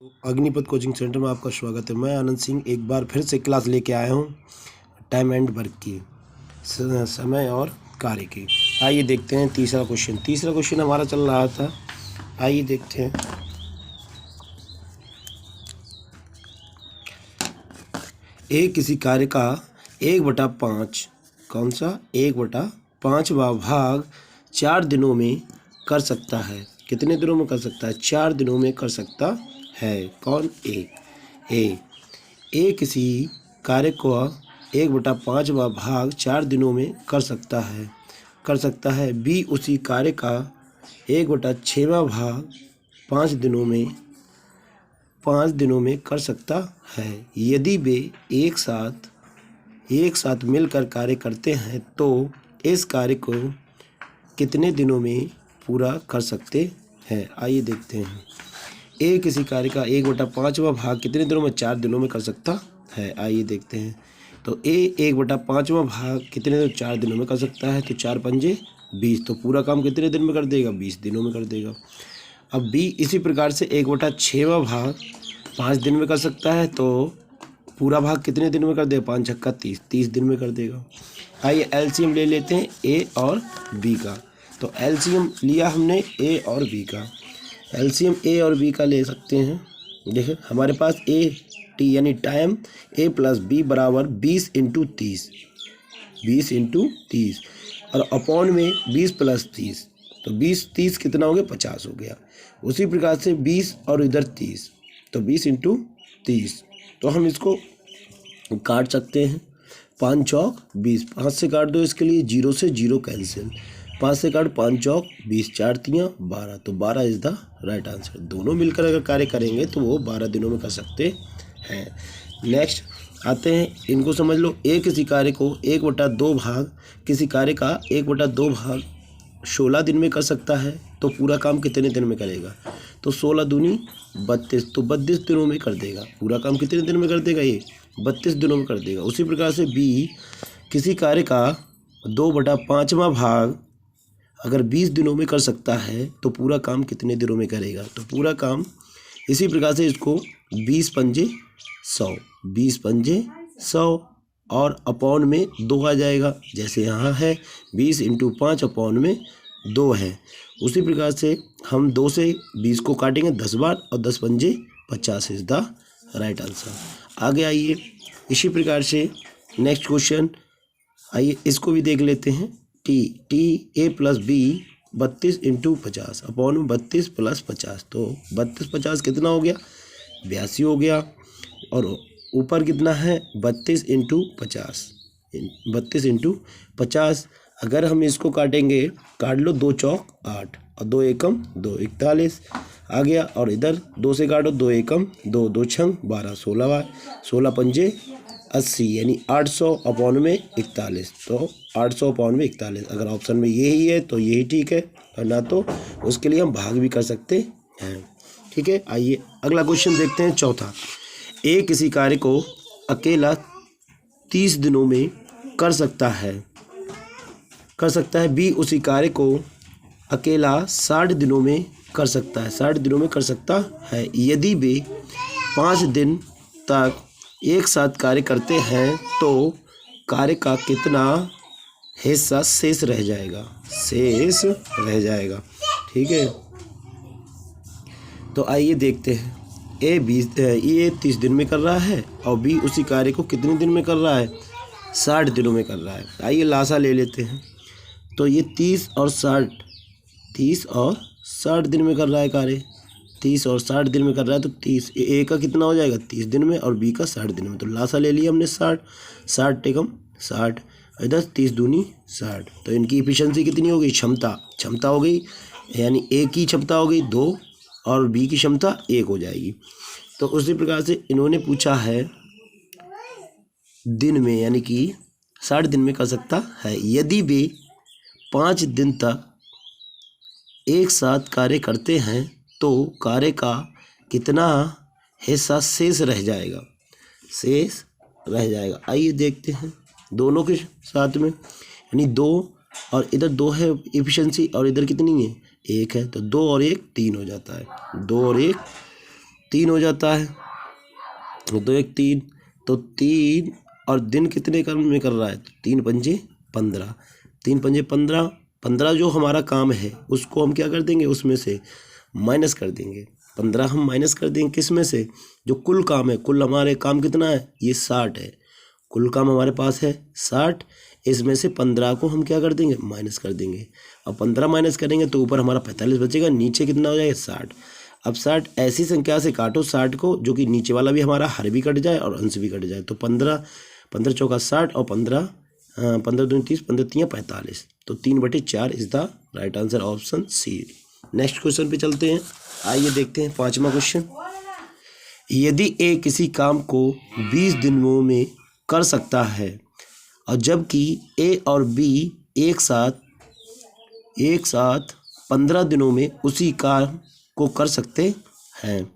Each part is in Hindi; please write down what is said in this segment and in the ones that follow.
अग्निपथ कोचिंग सेंटर में आपका स्वागत है। मैं आनंद सिंह एक बार फिर से क्लास लेके आया हूँ टाइम एंड वर्क की, समय और कार्य की। आइए देखते हैं तीसरा क्वेश्चन हमारा चल रहा था। आइए देखते हैं। किसी कार्य का 1/5 कौन सा 1/5वां भाग 4 दिनों में कर सकता है। कितने दिनों में कर सकता है? 4 दिनों में कर सकता है। कौन? ए किसी कार्य को 1/5वां भाग 4 दिनों में कर सकता है। बी उसी कार्य का 1/6वां भाग 5 दिनों में कर सकता है। यदि वे एक साथ मिलकर कार्य करते हैं तो इस कार्य को कितने दिनों में पूरा कर सकते हैं। आइए देखते हैं। ए किसी कार्य का 1/5वां भाग कितने दिनों में? 4 दिनों में कर सकता है। आइए देखते हैं। तो ए 1/5वां भाग कितने दिनों? 4 दिनों में कर सकता है। तो 4 पंजे 20, तो पूरा काम कितने दिन में कर देगा? 20 दिनों में कर देगा। अब बी इसी प्रकार से 1/6वां भाग 5 दिन में कर सकता है। तो पूरा भाग कितने दिन में कर देगा? 5 छक्का 30, 30 दिन में कर देगा। आइए एलसीएम ले लेते हैं ए और बी का। तो एलसीएम लिया हमने ए और बी का। एलसीएम ए और बी का ले सकते हैं। देखिए हमारे पास ए टी यानी टाइम ए प्लस बी बराबर 20 × 30 और अपॉन में 20 + 30, तो 20 कितना हो गया? 50 हो गया। उसी प्रकार से 20 और इधर 30, तो 20 × 30, तो हम इसको काट सकते हैं। 5 चौक 20, 5 से काट दो, इसके लिए 0 से 0 कैंसिल, 5 से काट 5 चौक 20, 4 तियाँ 12, तो 12 इज़ द राइट आंसर। दोनों मिलकर अगर कार्य करेंगे तो वो 12 दिनों में कर सकते हैं। नेक्स्ट आते हैं, इनको समझ लो। ए किसी कार्य को 1/2 भाग 16 दिन में कर सकता है। तो पूरा काम कितने दिन में करेगा? तो 16 दूनी 32, तो 32 दिनों में कर देगा। पूरा काम कितने दिन में कर देगा? ये 32 दिनों में कर देगा। उसी प्रकार से बी किसी कार्य का 2/5वां भाग अगर 20 दिनों में कर सकता है तो पूरा काम कितने दिनों में करेगा? तो पूरा काम इसी प्रकार से इसको 20 पंजे 100 और अपॉन में 2 आ जाएगा। जैसे यहाँ है 20 × 5 अपॉन में 2 है। उसी प्रकार से हम 2 से 20 को काटेंगे 10 बार और 10 पंजे 50 इज़ द राइट आंसर। आगे आइए, इसी प्रकार से नेक्स्ट क्वेश्चन आइए इसको भी देख लेते हैं। T A plus B 32 × 50 upon में 32 + 50, तो 32 50 कितना हो गया? 82 हो गया। और ऊपर कितना है? 32 × 50। अगर हम इसको काटेंगे, काट लो 2 चौक 8 और 2 एकम 2, 41 आ गया। और इधर 2 से काटो, 2 एकम 2, 2 छंग 12, 16 बार 16 पंजे 80 यानी 800 अपॉन में 41, तो 800 अपॉन में 41। अगर ऑप्शन में यही है तो यही ठीक है, और ना तो उसके लिए हम भाग भी कर सकते हैं। ठीक है, आइए अगला क्वेश्चन देखते हैं, चौथा। ए किसी कार्य को अकेला 30 दिनों में कर सकता है। बी उसी कार्य को अकेला 60 दिनों में कर सकता है। 60 दिनों में कर सकता है। यदि वे 5 दिन तक एक साथ कार्य करते हैं तो कार्य का कितना हिस्सा शेष रह जाएगा? ठीक है, तो आइए देखते हैं। ए 30 दिन में कर रहा है और बी उसी कार्य को कितने दिन में कर रहा है? 60 दिनों में कर रहा है। आइए लासा ले लेते हैं। तो ये 30 और 60 दिन में कर रहा है कार्य। 30 और 60 दिन में कर रहा है, तो 30 ए का कितना हो जाएगा? 30 दिन में, और बी का 60 दिन में। तो लासा ले लिया हमने 60 टेकम 60, इधर 30 दूनी 60, तो इनकी इफिशिएंसी कितनी हो गई? क्षमता हो गई, यानी ए की क्षमता हो गई 2 और बी की क्षमता 1 हो जाएगी। तो उसी प्रकार से इन्होंने पूछा है दिन में, यानी कि 60 दिन में कर सकता है। यदि वे 5 दिन तक एक साथ कार्य करते हैं तो कार्य का कितना हिस्सा शेष रह जाएगा? आइए देखते हैं दोनों के साथ में, यानी 2 और इधर 2 है इफिशिएंसी, और इधर कितनी है? 1 है, तो 2 और 1 3 हो जाता है। 2 और 1 3 हो जाता है, 2 1 3, तो 3 और दिन कितने काम में कर रहा है, 3 पंजे 15, 3 पंजे 15, 15 जो हमारा काम है उसको हम क्या कर देंगे, उसमें से माइनस कर देंगे। 15 हम माइनस कर देंगे किस में से, जो कुल काम है, कुल हमारे काम कितना है, ये 60 है, कुल काम हमारे पास है 60, इसमें से 15 को हम क्या कर देंगे, माइनस कर देंगे। अब 15 माइनस करेंगे तो ऊपर हमारा 45 बचेगा, नीचे कितना हो जाएगा 60। अब 60 ऐसी संख्या से काटो 60 को जो कि नीचे वाला भी हमारा हर भी कट जाए और अंश भी कट जाए। तो 15 15 चौका 60 और 15 15 दूनी 30, 15 तियां 45, तो 3/4 is the right answer, option C. Next question पे चलते हैं, आइए देखते हैं 5वां क्वेश्चन। यदि ए किसी काम को 20 दिनों में कर सकता है और जबकि ए और बी एक साथ 15 दिनों में उसी काम को कर सकते हैं,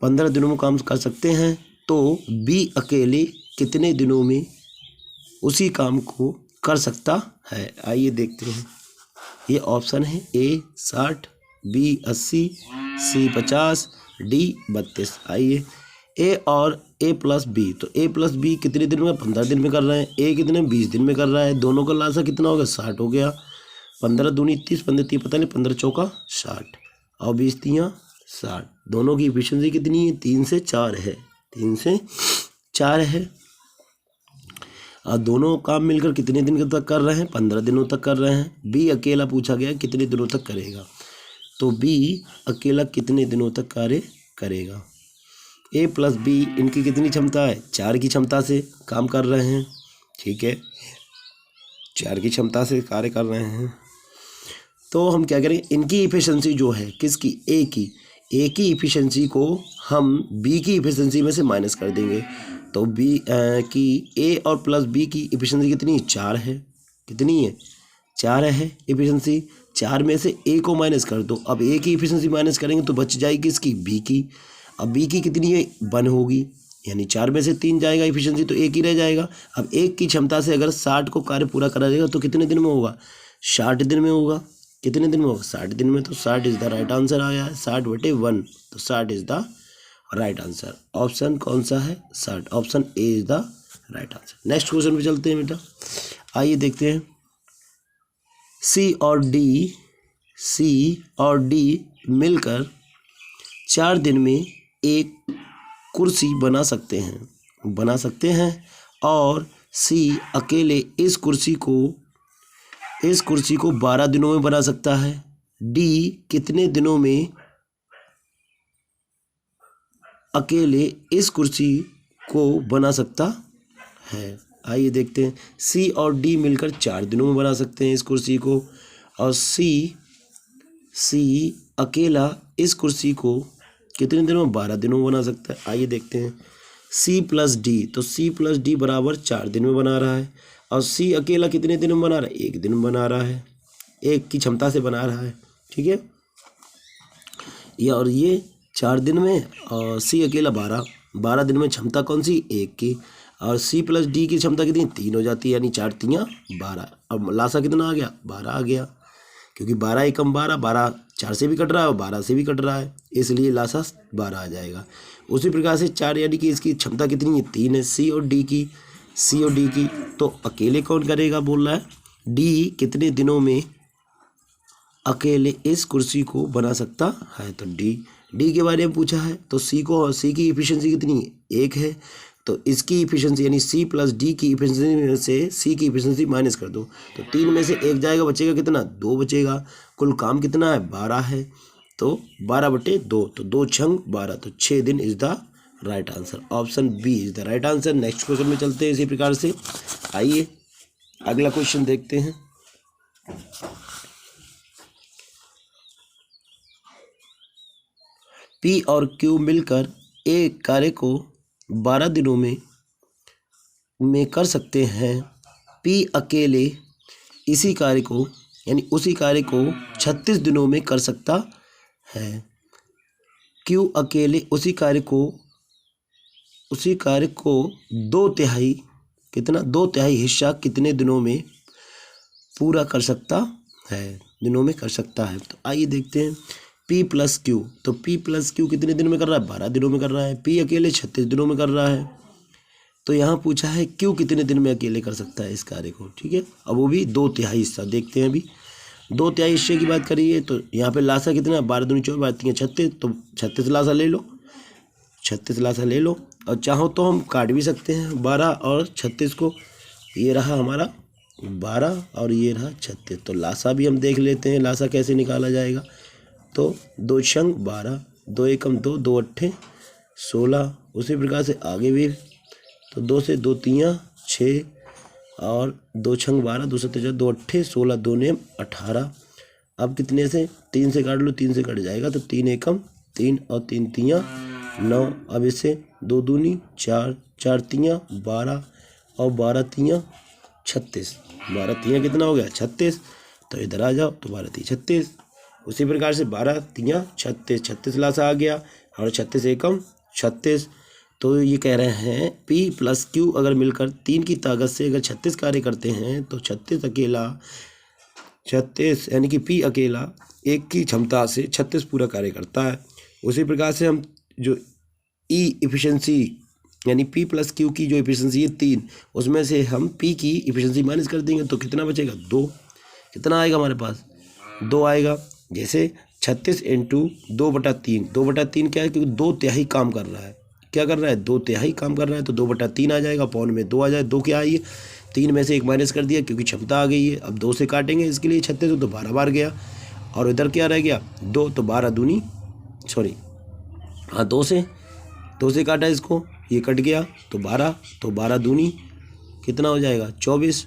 15 दिनों में काम कर सकते हैं, तो बी अकेले कितने दिनों में उसी काम को कर सकता है। आइए देखते हैं, ये ऑप्शन है, ए 60, बी 80, सी 50, डी 32। आइए ए और ए प्लस बी, तो ए प्लस बी कितने दिन में, 15 दिन में कर रहे हैं, ए कितने 20 दिन में कर रहा है, दोनों का लासा कितना हो गया 60 हो गया, 15 दूनी 30, 15 30 पता नहीं, 15 चौका 60 और 20 तियां 60, दोनों की एफिशिएंसी कितनी है, 3 से 4 है, 3 से 4 है। और दोनों काम मिलकर कितने दिन तक कर रहे हैं, 15 दिनों तक कर रहे हैं। बी अकेला पूछा गया कितने दिनों तक करेगा, तो बी अकेला कितने दिनों तक कार्य करेगा। ए प्लस बी इनकी कितनी क्षमता है, 4 की क्षमता से काम कर रहे हैं, ठीक है, 4 की क्षमता से कार्य कर रहे हैं। तो हम क्या करेंगे, इनकी इफिशिएंसी जो है किसकी, ए की इफिशिएंसी को हम बी की इफिशिएंसी में से माइनस कर देंगे, तो बी की ए और प्लस बी की इफिशिएंसी कितनी है, 4 है, कितनी है 4 है इफिशिएंसी, 4 में से ए को माइनस कर दो। अब ए की इफिशिएंसी माइनस करेंगे तो बच जाएगी इसकी बी की, अब बी की कितनी है 1 होगी, यानी 4 में से 3 जाएगा इफिशिएंसी, तो एक ही रह जाएगा। अब एक की क्षमता से अगर 60 को कार्य पूरा करा जाएगा तो कितने दिन में होगा, 60 दिन में होगा, कितने दिन में होगा 60 दिन में, तो 60 इज द राइट आंसर आया है, 60/1, तो 60 is the right answer. Option कौन सा है, 60, option A is the right answer. Next question पे चलते हैं बेटा, आइए देखते हैं। सी और डी मिलकर 4 दिन में एक कुर्सी बना सकते हैं और सी अकेले इस कुर्सी को 12 दिनों में बना सकता है। डी कितने दिनों में अकेले इस कुर्सी को बना सकता है। आइए देखते हैं, सी और डी मिलकर 4 दिनों में बना सकते हैं इस कुर्सी को, और सी अकेला इस कुर्सी को कितने दिनों में, 12 दिनों में बना सकता है। आइए देखते हैं, सी प्लस डी, तो सी प्लस डी बराबर 4 दिन में बना रहा है, और सी अकेला कितने दिन में बना रहा है, 1 दिन में बना रहा है, 1 की क्षमता से बना रहा है, ठीक है, और ये 4 दिन में, और सी अकेला 12 दिन में, क्षमता कौन सी 1 की, और सी प्लस डी की क्षमता कितनी 3 हो जाती है, यानी 4 तियां 12, अब लासा कितना आ गया 12 आ गया, क्योंकि 12 एकम 12 4 से भी कट रहा है और 12 से भी कट रहा है, इसलिए लासा 12 आ जाएगा। उसी प्रकार से 4 यानी कि इसकी क्षमता कितनी है 3 है, सी और डी की, तो अकेले कौन करेगा बोल रहा है, डी कितने दिनों में अकेले इस कुर्सी को बना सकता है, तो डी के बारे में पूछा है, तो सी की इफिशिएंसी कितनी है 1 है, तो इसकी इफिशिएंसी यानी सी प्लस डी की इफिशिएंसी में से सी की इफिशिएंसी माइनस कर दो, तो 3 में से 1 जाएगा, बचेगा कितना 2 बचेगा, कुल काम कितना है 12 है, तो 12/2, तो 2 छंग 12, तो 6 दिन is the right answer, option B is the right answer. Next question में चलते हैं इसी प्रकार से, आइए अगला क्वेश्चन देखते हैं। पी और क्यू मिलकर एक कार्य को 12 दिनों में कर सकते हैं। पी अकेले इसी कार्य को यानी उसी कार्य को 36 दिनों में कर सकता है। क्यू अकेले उसी कार्य को 2/3 हिस्सा कितने दिनों में पूरा कर सकता है, तो आइए देखते हैं। P प्लस क्यू, तो P प्लस क्यू कितने दिन में कर रहा है? 12 दिनों में कर रहा है। P अकेले 36 दिनों में कर रहा है। तो यहाँ पूछा है क्यू कितने दिन में अकेले कर सकता है इस कार्य को, ठीक है। अब वो भी 2/3 हिस्सा देखते हैं अभी। 2/3 हिस्से की बात करिए तो यहाँ पे लासा कितना, 12 दूनी 24, 12 तीन 36, तो 36 लासा ले लो, 36 लासा ले लो। और चाहो तो हम काट भी सकते हैं 12 और 36 को। ये रहा हमारा 12 और ये रहा 36, तो लासा भी हम देख लेते हैं, लासा कैसे निकाला जाएगा। तो 2 छंग 12, 2 एकम 2, 2 अट्ठे 16। उसी प्रकार से आगे भी, तो 2 से 2 तियाँ 6 और 2 छंग 12, 2 सत्ते 2 अट्ठे 16, 2 नेम 18। अब कितने से? 3 से काट लो, 3 से कट जाएगा, तो 3 एकम 3 और 3 तियाँ 9। अब इससे 2 दूनी 4, 4 तियाँ 12 और 12 तियाँ 36। 12 तियाँ कितना हो गया? 36। तो इधर आ जाओ, तो 12 तियाँ 36। उसी प्रकार से 12 तियाँ 36, 36 लासा आ गया और 36 एकम 36। तो ये कह रहे हैं P प्लस Q अगर मिलकर 3 की ताकत से अगर 36 कार्य करते हैं तो 36 अकेला 36 यानी कि P अकेला 1 की क्षमता से 36 पूरा कार्य करता है। उसी प्रकार से हम जो E इफिशिएंसी यानी P प्लस Q की जो इफिशिएंसी है 3, उसमें से हम P की इफिशिएंसी माइनस कर देंगे तो कितना बचेगा? 2। कितना आएगा हमारे पास? 2 आएगा। जैसे 36 इंटू 2/3, 2/3 क्या है? क्योंकि 2/3 काम कर रहा है। क्या कर रहा है? 2/3 काम कर रहा है, तो 2/3 आ जाएगा, पौन में 2 आ जाए। 2 क्या आई है? 3 में से 1 माइनस कर दिया क्योंकि क्षमता आ गई है। अब 2 से काटेंगे इसके लिए 36, तो 12 बार गया और इधर क्या रह गया? 2, तो 12 दूनी सॉरी हाँ 2 से काटा इसको, ये कट गया, तो 12, तो 12 दूनी कितना हो जाएगा? 24।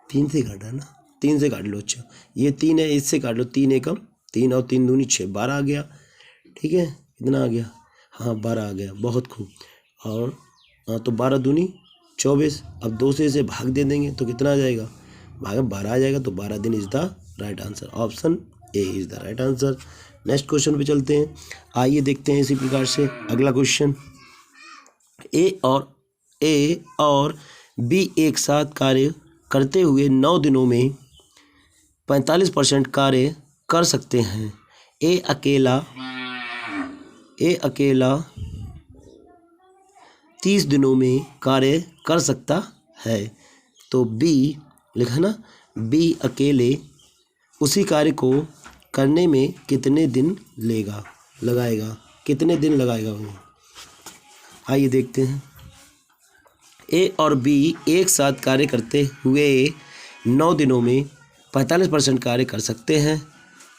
3 से काटा ना, 3 से काट लो। अच्छा ये 3 है, इससे काट लो, 3 एकम 3 और 3 दूनी 6, 12 आ गया, ठीक है। कितना आ गया? हाँ 12 आ गया, बहुत खूब। और हाँ तो 12 दूनी 24। अब 2 से इसे भाग दे देंगे तो कितना आ जाएगा? भाग 12 आ जाएगा, तो 12 दिन is the right answer. Option A is the right answer. Next question पे चलते हैं। आइए देखते हैं इसी प्रकार से अगला क्वेश्चन। ए और बी एक साथ कार्य करते हुए 9 दिनों में 45% कार्य कर सकते हैं। ए अकेला 30 दिनों में कार्य कर सकता है। तो बी लिखा ना, बी अकेले उसी कार्य को करने में कितने दिन लगाएगा, कितने दिन लगाएगा वो? आइए देखते हैं। ए और बी एक साथ कार्य करते हुए 9 दिनों में 45% कार्य कर सकते हैं।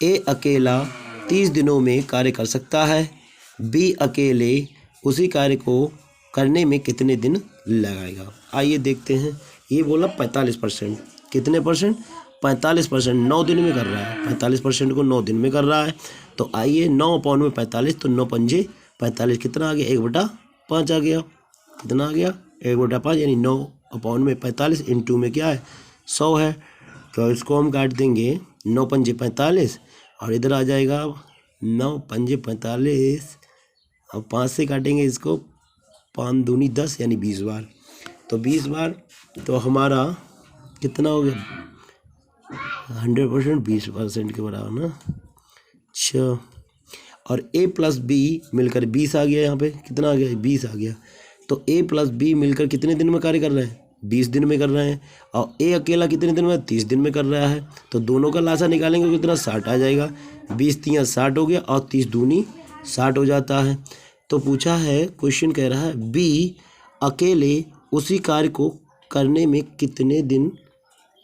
ए अकेला 30 दिनों में कार्य कर सकता है। बी अकेले उसी कार्य को करने में कितने दिन लगाएगा? आइए देखते हैं। ये बोला 45%, कितने परसेंट? 45%। 9 दिन में कर रहा है, 45% को 9 दिन में कर रहा है। तो आइए 9 अपॉन में 45, तो 9 पंजे 45, कितना आ गया? 1/5 आ गया। कितना आ गया? 1/5 यानी 9 अपॉन में 45 इंटू में क्या है? 100 है। तो इसको हम काट देंगे, 9 पंजे 45 और इधर आ जाएगा 9 पंजे 45 और 5 से काटेंगे इसको, 5 दूनी 10 यानी 20 बार। तो 20 बार तो हमारा कितना हो गया? 100% 20% के बराबर ना। अच्छा और ए प्लस बी मिलकर 20 आ गया। यहाँ पे कितना आ गया? 20 आ गया। तो ए प्लस बी मिलकर कितने दिन में कार्य कर रहे हैं? 20 दिन में कर रहे हैं। और ए अकेला कितने दिन में? 30 दिन में कर रहा है। तो दोनों का लासा निकालेंगे तो कितना? 60 आ जाएगा। 20 तियाँ 60 हो गया और 30 दूनी 60 हो जाता है। तो पूछा है, क्वेश्चन कह रहा है बी अकेले उसी कार्य को करने में कितने दिन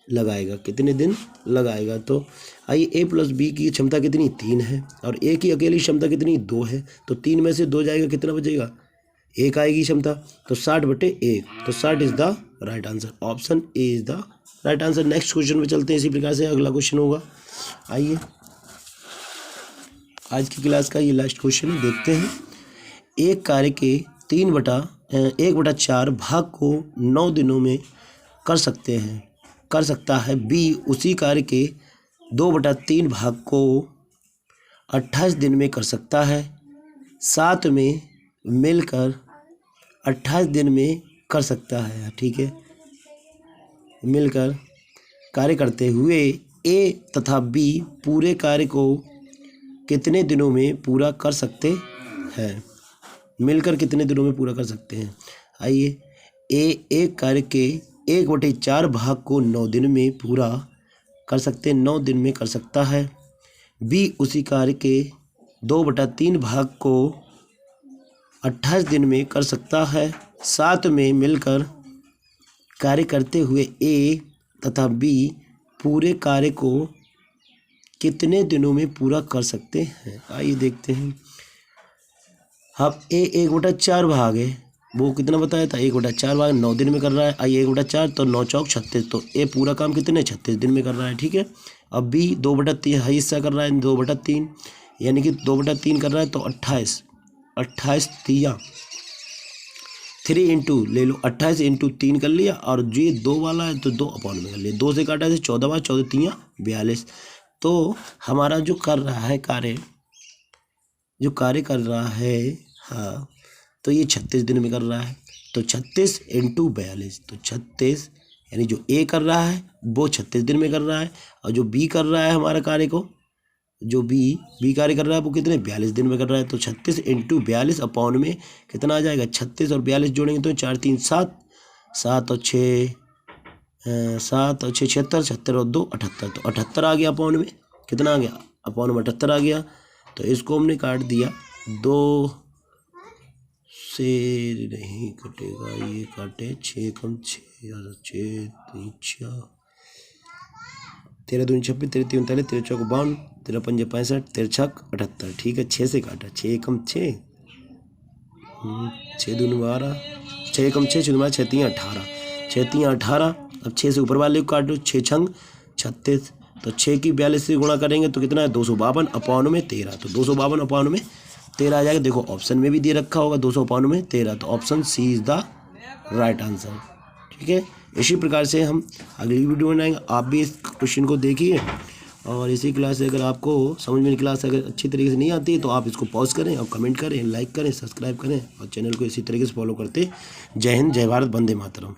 लगाएगा, कितने दिन लगाएगा? तो आइए ए प्लस बी की क्षमता कितनी? 3 है और ए की अकेली क्षमता कितनी? 2 है। तो 3 में से 2 जाएगा, कितना बचेगा? 1 आएगी क्षमता। तो 60/1, तो 60 is the right answer. Option A is the right answer. Next question पे चलते हैं। इसी प्रकार से अगला क्वेश्चन होगा। आइए आज की क्लास का ये लास्ट क्वेश्चन है, देखते हैं। एक कार्य के 1/4 भाग को 9 दिनों में कर सकता है। बी उसी कार्य के 2/3 भाग को 28 दिन में कर सकता है। साथ में मिलकर 28 दिन में कर सकता है, ठीक है। मिलकर कार्य करते हुए ए तथा बी पूरे कार्य को कितने दिनों में पूरा कर सकते हैं? मिलकर कितने दिनों में पूरा कर सकते हैं? आइए, ए एक कार्य के 1/4 भाग को 9 दिन में पूरा कर सकते हैं, 9 दिन में कर सकता है। बी उसी कार्य के 2/3 भाग को 28 दिन में कर सकता है। साथ में मिलकर कार्य करते हुए ए तथा बी पूरे कार्य को कितने दिनों में पूरा कर सकते हैं? आइए देखते हैं। अब ए 1/4 भाग है, वो कितना बताया था? 1/4 भाग 9 दिन में कर रहा है। आइए 1/4 तो 9 चौक 36, तो ए पूरा काम कितने 36 दिन में कर रहा है, ठीक है। अब बी 2/3 हिस्सा कर रहा है, 2/3 यानी कि 2/3 कर रहा है, तो 28 3 इंटू ले लो, 28 इंटू 3 कर लिया, और जो ये 2 वाला है तो 2 अपॉन में कर लिया, 2 से काटा है 14 14 3 42। तो हमारा जो कर रहा है कार्य कर रहा है, हाँ, तो ये 36 दिन में कर रहा है। तो 36 इंटू 42, तो 36 यानी जो ए कर रहा है वो 36 दिन में कर रहा है, और जो बी कर रहा है हमारा कार्य को, जो बी कार्य कर रहा है वो कितने 42 दिन में कर रहा है। तो 36 इंटू 42 अपॉन में कितना आ जाएगा? 36 और 42 जोड़ेंगे तो 4 3 7, 7 और 6 76, 76 और 2 78, तो 78 आ गया अपॉन में। कितना आ गया? अपॉन में 78 आ गया। तो इसको हमने काट दिया, 2 से नहीं कटेगा, ये काटे 6 कम 6 6 3 6 13 दूनी 26, 13 3 39, 13 चौक 52, 13 पंजे 65, 13 छक 78, ठीक है। 6 से काटा, 6 कम 6 6 दूनी 12, 6 कम 6 6 दूनी 6 3 18, 6 3 18। अब 6 से ऊपर वाले को काटो, 6 छंग 36, तो 6 की 42 से गुणा करेंगे तो कितना है? 252 अपॉन में 13, तो 252 अपॉन में 13 आ जाएगा। देखो ऑप्शन में भी दे रखा होगा 252 में 13, तो option C is the right answer, ठीक है। इसी प्रकार से हम अगली वीडियो बनाएंगे। आप भी इस क्वेश्चन को देखिए, और इसी क्लास से अगर आपको समझ में क्लास अगर अच्छी तरीके से नहीं आती है तो आप इसको पॉज करें और कमेंट करें, लाइक करें, सब्सक्राइब करें, और चैनल को इसी तरीके से फॉलो करते। जय हिंद, जय भारत, वंदे मातरम।